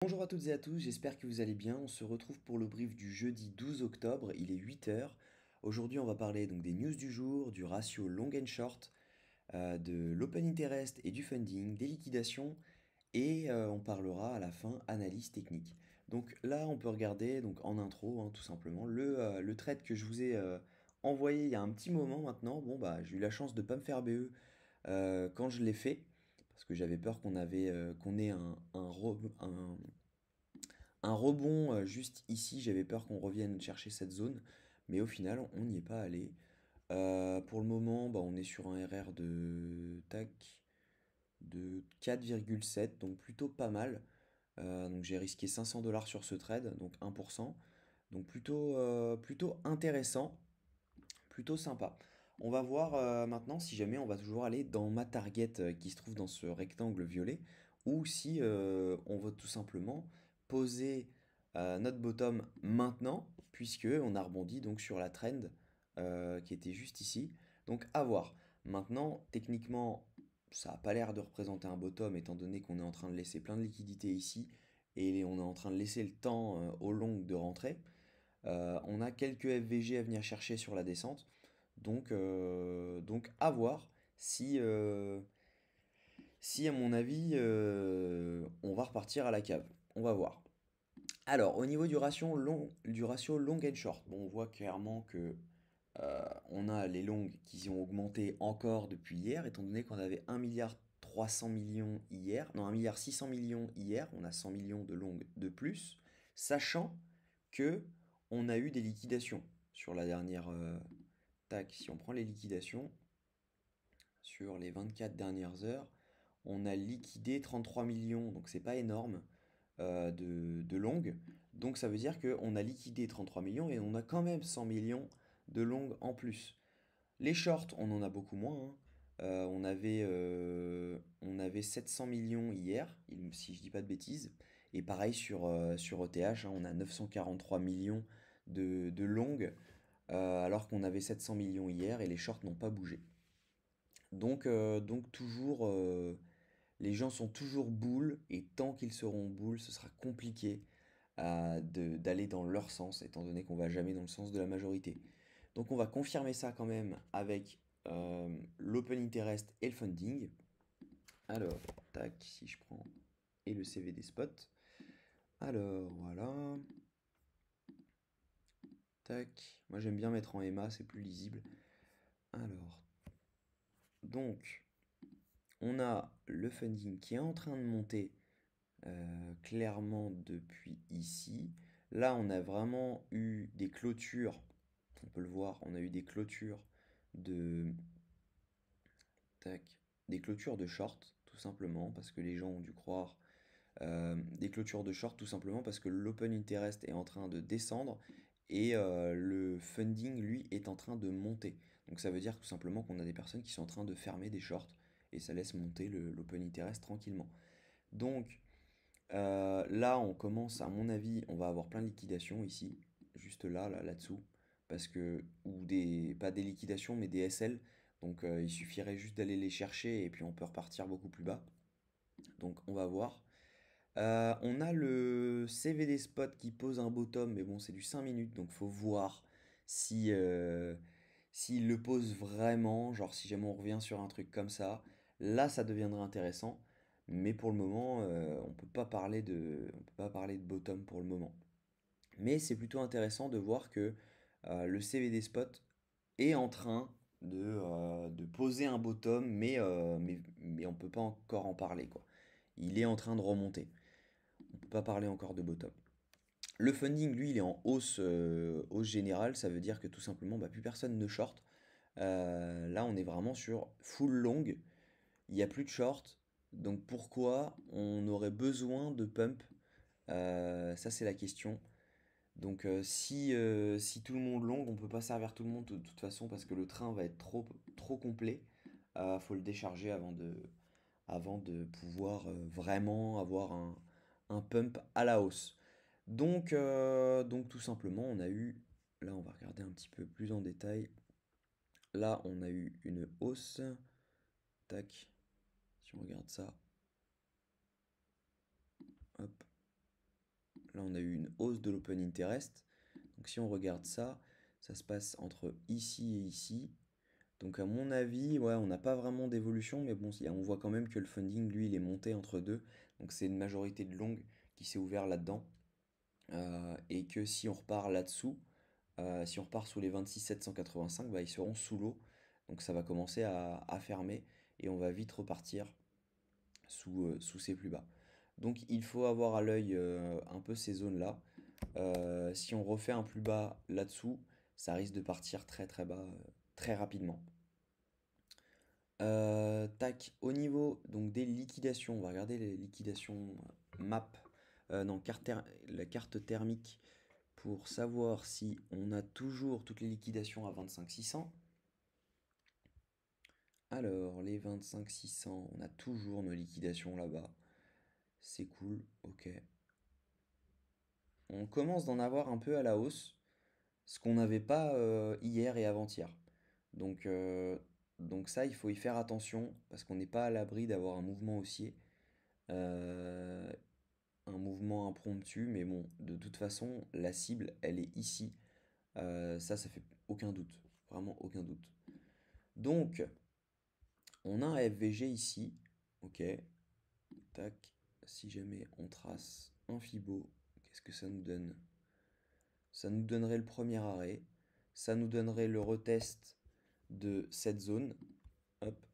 Bonjour à toutes et à tous, j'espère que vous allez bien. On se retrouve pour le brief du jeudi 12 octobre, il est 8 heures. Aujourd'hui, on va parler donc des news du jour, du ratio long and short, de l'open interest et du funding, des liquidations et on parlera à la fin analyse technique. Donc là, on peut regarder donc en intro, tout simplement, le trade que je vous ai envoyé il y a un petit moment maintenant. Bon, bah, j'ai eu la chance de ne pas me faire BE quand je l'ai fait, parce que j'avais peur qu'on ait un rebond juste ici, j'avais peur qu'on revienne chercher cette zone, mais au final, on n'y est pas allé. Pour le moment, bah, on est sur un RR de 4,7, donc plutôt pas mal. Donc j'ai risqué 500 dollars sur ce trade, donc 1%. Donc plutôt intéressant, plutôt sympa. On va voir maintenant si jamais on va toujours aller dans ma target qui se trouve dans ce rectangle violet, ou si on va tout simplement poser notre bottom maintenant, puisque on a rebondi donc sur la trend qui était juste ici. Donc à voir. Maintenant, techniquement, ça n'a pas l'air de représenter un bottom, étant donné qu'on est en train de laisser plein de liquidités ici, et on est en train de laisser le temps au long de rentrer. On a quelques FVG à venir chercher sur la descente. Donc à voir si à mon avis, on va repartir à la cave. On va voir. Alors, au niveau du ratio long and short, bon, on voit clairement que on a les longues qui ont augmenté encore depuis hier, étant donné qu'on avait 1,3 milliard hier, non 1,6 milliard hier, on a 100 millions de longues de plus, sachant que on a eu des liquidations sur la dernière. Tac, si on prend les liquidations, sur les 24 dernières heures, on a liquidé 33 millions, donc c'est pas énorme, de longues. Donc ça veut dire qu'on a liquidé 33 millions et on a quand même 100 millions de longues en plus. Les shorts, on en a beaucoup moins, hein. On avait 700 millions hier, si je dis pas de bêtises. Et pareil sur ETH, on a 943 millions de longues, alors qu'on avait 700 millions hier et les shorts n'ont pas bougé. Donc toujours, les gens sont toujours bulles et tant qu'ils seront bulles, ce sera compliqué d'aller dans leur sens, étant donné qu'on va jamais dans le sens de la majorité. Donc on va confirmer ça quand même avec l'open interest et le funding. Alors, tac, si je prends et le CVD spot. Alors voilà, tac. Moi j'aime bien mettre en EMA, c'est plus lisible. Alors, donc on a le funding qui est en train de monter clairement depuis ici. Là, on a vraiment eu des clôtures, on peut le voir, on a eu des clôtures de, tac, des clôtures de short, tout simplement, parce que les gens ont dû croire, des clôtures de short, tout simplement, parce que l'open interest est en train de descendre et le funding, lui, est en train de monter. Donc ça veut dire tout simplement qu'on a des personnes qui sont en train de fermer des shorts et ça laisse monter l'open interest tranquillement. Donc, là, on commence, à mon avis, on va avoir plein de liquidations ici, juste là-dessous, parce que, pas des liquidations, mais des SL. Donc, il suffirait juste d'aller les chercher et puis on peut repartir beaucoup plus bas. Donc, on va voir. On a le CVD spot qui pose un bottom, mais bon, c'est du 5 minutes, donc faut voir si, s'il le pose vraiment, genre si jamais on revient sur un truc comme ça, là ça deviendra intéressant, mais pour le moment, on peut pas parler de bottom pour le moment. Mais c'est plutôt intéressant de voir que le CVD spot est en train de poser un bottom, mais on peut pas encore en parler, quoi. Il est en train de remonter. On peut pas parler encore de bottom. Le funding, lui, il est en hausse générale, ça veut dire que tout simplement, bah, plus personne ne short. Là, on est vraiment sur full long, il n'y a plus de short, donc pourquoi on aurait besoin de pump? Ça, c'est la question. Donc, si tout le monde long, on peut pas servir tout le monde de toute façon parce que le train va être trop complet. Faut le décharger avant de pouvoir vraiment avoir un pump à la hausse. Donc tout simplement, là on va regarder un petit peu plus en détail. Là on a eu une hausse. Tac, si on regarde ça, hop. Là, on a eu une hausse de l'open interest. Donc si on regarde ça, ça se passe entre ici et ici. Donc à mon avis, ouais, on n'a pas vraiment d'évolution, mais bon, on voit quand même que le funding, lui, il est monté entre deux. Donc c'est une majorité de long qui s'est ouvert là-dedans. Et que si on repart là-dessous, si on repart sous les 26 785, bah, ils seront sous l'eau. Donc ça va commencer à fermer et on va vite repartir sous ces plus bas. Donc il faut avoir à l'œil un peu ces zones-là. Si on refait un plus bas là-dessous, ça risque de partir très très bas très rapidement. Tac, au niveau donc des liquidations, on va regarder les liquidations map, non, la carte thermique pour savoir si on a toujours toutes les liquidations à 25 600. Alors, les 25 600, on a toujours nos liquidations là-bas. C'est cool, ok. On commence d'en avoir un peu à la hausse, ce qu'on n'avait pas hier et avant-hier. Donc, euh, donc ça, il faut y faire attention, parce qu'on n'est pas à l'abri d'avoir un mouvement haussier, euh, un mouvement impromptu, mais bon, de toute façon, la cible, elle est ici. Ça fait aucun doute, vraiment aucun doute. Donc, on a un FVG ici, ok, tac, si jamais on trace un Fibo, qu'est-ce que ça nous donne? Ça nous donnerait le premier arrêt, ça nous donnerait le retest de cette zone, hop,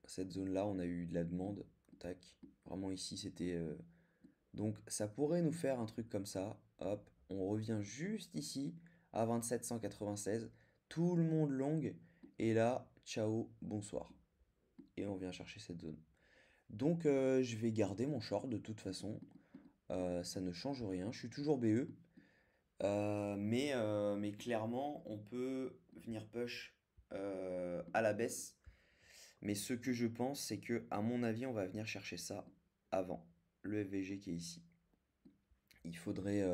cette zone-là, on a eu de la demande, tac, vraiment ici c'était... Donc ça pourrait nous faire un truc comme ça, hop, on revient juste ici à 27 196, tout le monde long, et là, ciao, bonsoir. Et on vient chercher cette zone. Donc je vais garder mon short de toute façon. Ça ne change rien. Je suis toujours BE. Mais clairement, on peut venir push à la baisse. Mais ce que je pense, c'est que, à mon avis, on va venir chercher ça avant le FVG qui est ici. Il faudrait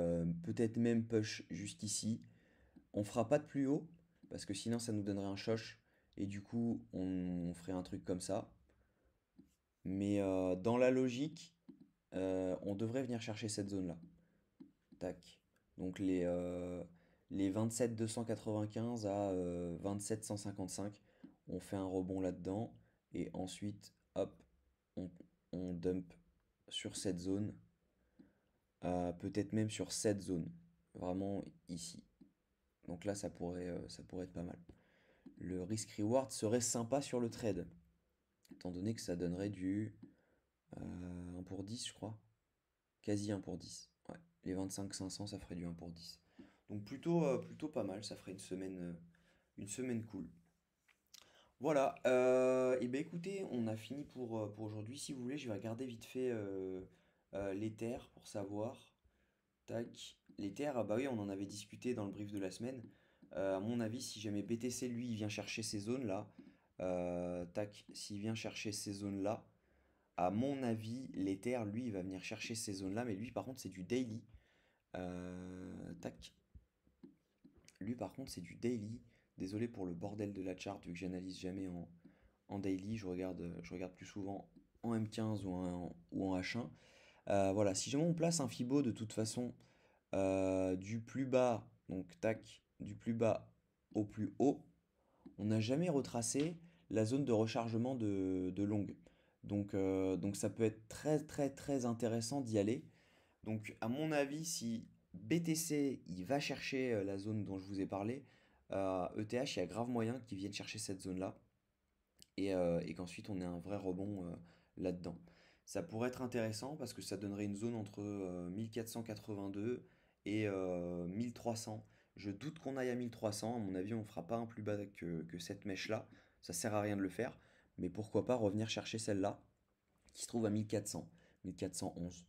peut-être même push juste ici. On fera pas de plus haut, parce que sinon ça nous donnerait un choche. Et du coup, on ferait un truc comme ça. Mais dans la logique, on devrait venir chercher cette zone-là. Tac. Donc les 27 295 à 27 155, on fait un rebond là-dedans. Et ensuite, hop, on, on dump sur cette zone. Peut-être même sur cette zone. Vraiment ici. Donc là, ça pourrait être pas mal. Le risk-reward serait sympa sur le trade. Étant donné que ça donnerait du 1 pour 10, je crois. Quasi 1 pour 10. Ouais. Les 25 500, ça ferait du 1 pour 10. Donc plutôt pas mal, ça ferait une semaine cool. Voilà, et ben écoutez, on a fini pour aujourd'hui. Si vous voulez, je vais regarder vite fait l'Ether pour savoir. Tac. L'Ether, ah bah oui, on en avait discuté dans le brief de la semaine. À mon avis, si jamais BTC, lui, il vient chercher ces zones-là, tac, s'il vient chercher ces zones-là, à mon avis, l'Ether, lui, il va venir chercher ces zones-là, mais lui, par contre, c'est du daily. Tac. Lui, par contre, c'est du daily. Désolé pour le bordel de la chart, vu que j'analyse jamais en daily. Je regarde plus souvent en M15 ou en H1. Voilà, si jamais on place un Fibo de toute façon du plus bas, donc tac, du plus bas au plus haut, on n'a jamais retracé la zone de rechargement de longue. Donc ça peut être très très très intéressant d'y aller. Donc à mon avis, si BTC il va chercher la zone dont je vous ai parlé, ETH il y a grave moyen qu'ils viennent chercher cette zone-là et qu'ensuite on ait un vrai rebond là-dedans. Ça pourrait être intéressant parce que ça donnerait une zone entre 1482 et 1300. Je doute qu'on aille à 1300, à mon avis on fera pas un plus bas que cette mèche-là, ça sert à rien de le faire, mais pourquoi pas revenir chercher celle-là qui se trouve à 1400, 1411.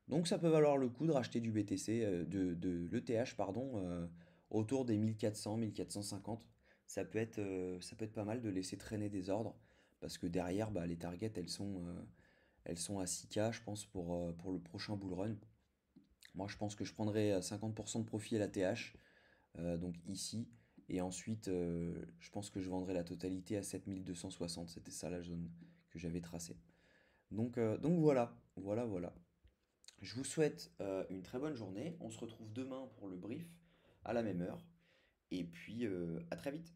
Donc ça peut valoir le coup de racheter du BTC, de l'ETH, pardon, autour des 1400, 1450. Ça peut être pas mal de laisser traîner des ordres, parce que derrière, bah, les targets, elles sont à 6K, je pense, pour le prochain bull run. Moi, je pense que je prendrai 50% de profit à la TH, donc ici, et ensuite, je pense que je vendrai la totalité à 7260. C'était ça la zone que j'avais tracée. Donc voilà, voilà, voilà. Je vous souhaite une très bonne journée. On se retrouve demain pour le brief à la même heure. Et puis à très vite.